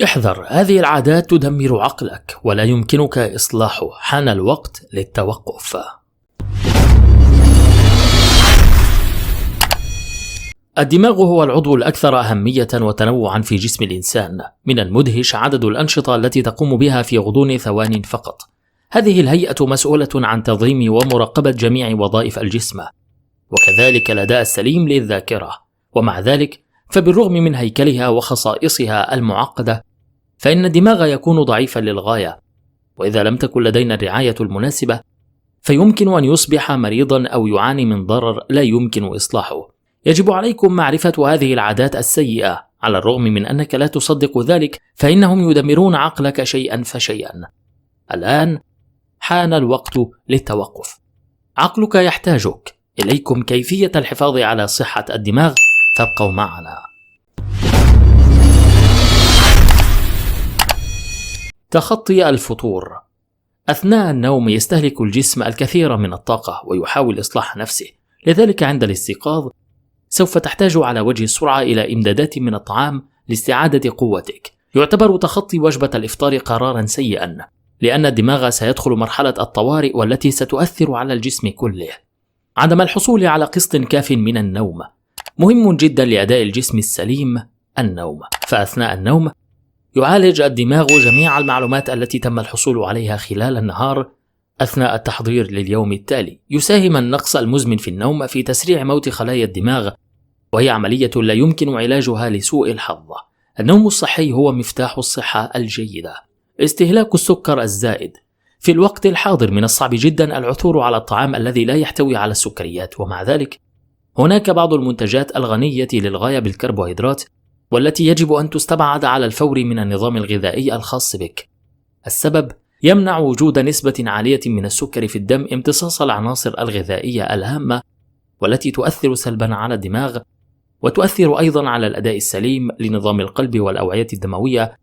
احذر، هذه العادات تدمر عقلك ولا يمكنك إصلاحه. حان الوقت للتوقف. الدماغ هو العضو الأكثر أهمية وتنوعا في جسم الإنسان. من المدهش عدد الأنشطة التي تقوم بها في غضون ثوان فقط. هذه الهيئة مسؤولة عن تنظيم ومراقبة جميع وظائف الجسم، وكذلك الأداء السليم للذاكرة. ومع ذلك فبالرغم من هيكلها وخصائصها المعقدة، فإن الدماغ يكون ضعيفا للغاية، وإذا لم تكن لدينا الرعاية المناسبة فيمكن أن يصبح مريضا أو يعاني من ضرر لا يمكن إصلاحه. يجب عليكم معرفة هذه العادات السيئة. على الرغم من أنك لا تصدق ذلك، فإنهم يدمرون عقلك شيئا فشيئا. الآن حان الوقت للتوقف. عقلك يحتاجك. إليكم كيفية الحفاظ على صحة الدماغ، فابقوا معنا. تخطي الفتور. أثناء النوم يستهلك الجسم الكثير من الطاقة ويحاول إصلاح نفسه، لذلك عند الاستيقاظ سوف تحتاج على وجه السرعة إلى إمدادات من الطعام لاستعادة قوتك. يعتبر تخطي وجبة الإفطار قرارا سيئا، لأن الدماغ سيدخل مرحلة الطوارئ والتي ستؤثر على الجسم كله. عدم الحصول على قسط كاف من النوم. مهم جدا لأداء الجسم السليم النوم، فأثناء النوم يعالج الدماغ جميع المعلومات التي تم الحصول عليها خلال النهار أثناء التحضير لليوم التالي. يساهم النقص المزمن في النوم في تسريع موت خلايا الدماغ، وهي عملية لا يمكن علاجها لسوء الحظ. النوم الصحي هو مفتاح الصحة الجيدة. استهلاك السكر الزائد. في الوقت الحاضر من الصعب جدا العثور على الطعام الذي لا يحتوي على السكريات، ومع ذلك هناك بعض المنتجات الغنية للغاية بالكربوهيدرات والتي يجب أن تستبعد على الفور من النظام الغذائي الخاص بك. السبب يمنع وجود نسبة عالية من السكر في الدم امتصاص العناصر الغذائية الهامة والتي تؤثر سلبا على الدماغ، وتؤثر أيضا على الأداء السليم لنظام القلب والأوعية الدموية،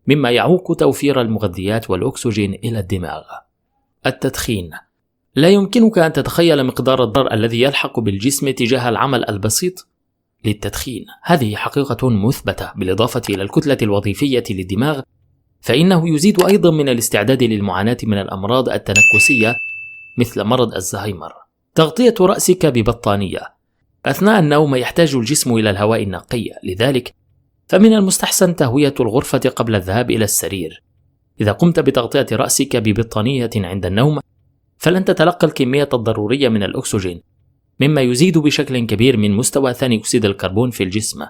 مما يعوق توفير المغذيات والأكسجين إلى الدماغ. التدخين. لا يمكنك أن تتخيل مقدار الضرر الذي يلحق بالجسم تجاه العمل البسيط للتدخين. هذه حقيقة مثبتة. بالإضافة إلى الكتلة الوظيفية للدماغ، فإنه يزيد أيضا من الاستعداد للمعاناة من الأمراض التنكسية مثل مرض الزهايمر. تغطية رأسك ببطانية. أثناء النوم يحتاج الجسم إلى الهواء النقي، لذلك فمن المستحسن تهوية الغرفة قبل الذهاب إلى السرير. إذا قمت بتغطية رأسك ببطانية عند النوم فلن تتلقى الكمية الضرورية من الأكسجين، مما يزيد بشكل كبير من مستوى ثاني أكسيد الكربون في الجسم.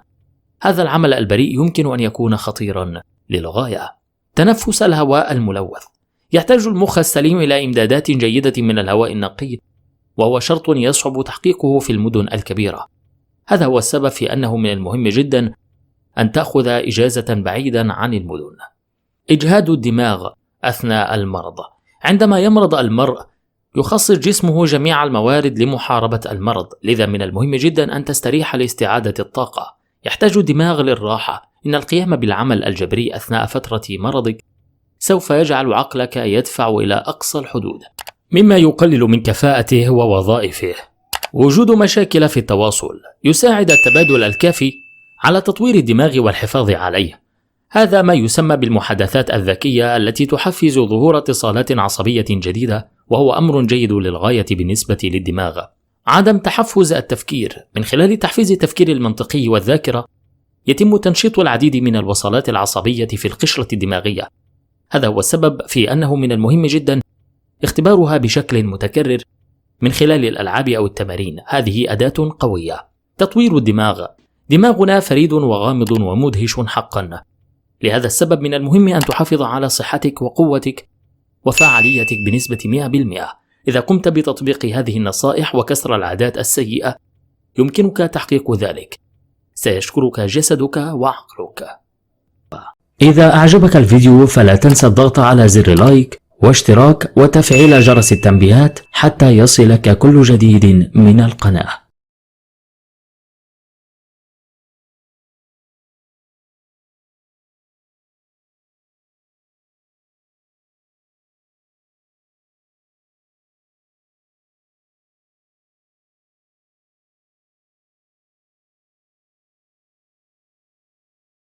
هذا العمل البريء يمكن أن يكون خطيرا للغاية. تنفس الهواء الملوث. يحتاج المخ السليم إلى إمدادات جيدة من الهواء النقي، وهو شرط يصعب تحقيقه في المدن الكبيرة. هذا هو السبب في أنه من المهم جدا أن تأخذ إجازة بعيدا عن المدن. إجهاد الدماغ أثناء المرض. عندما يمرض المرء يخصص جسمه جميع الموارد لمحاربة المرض، لذا من المهم جدا أن تستريح لاستعادة الطاقة. يحتاج الدماغ للراحة. إن القيام بالعمل الجبري أثناء فترة مرضك سوف يجعل عقلك يدفع إلى أقصى الحدود، مما يقلل من كفاءته ووظائفه. وجود مشاكل في التواصل. يساعد التبادل الكافي على تطوير الدماغ والحفاظ عليه. هذا ما يسمى بالمحادثات الذكية التي تحفز ظهور اتصالات عصبية جديدة، وهو أمر جيد للغاية بالنسبة للدماغ. عدم تحفز التفكير. من خلال تحفيز التفكير المنطقي والذاكرة يتم تنشيط العديد من الوصلات العصبية في القشرة الدماغية. هذا هو السبب في أنه من المهم جدا اختبارها بشكل متكرر من خلال الألعاب أو التمارين. هذه أداة قوية. تطوير الدماغ. دماغنا فريد وغامض ومدهش حقا. لهذا السبب من المهم أن تحافظ على صحتك وقوتك وفعاليتك بنسبة 100%. إذا قمت بتطبيق هذه النصائح وكسر العادات السيئة يمكنك تحقيق ذلك. سيشكرك جسدك وعقلك. إذا أعجبك الفيديو فلا تنسى الضغط على زر لايك واشتراك وتفعيل جرس التنبيهات حتى يصلك كل جديد من القناة.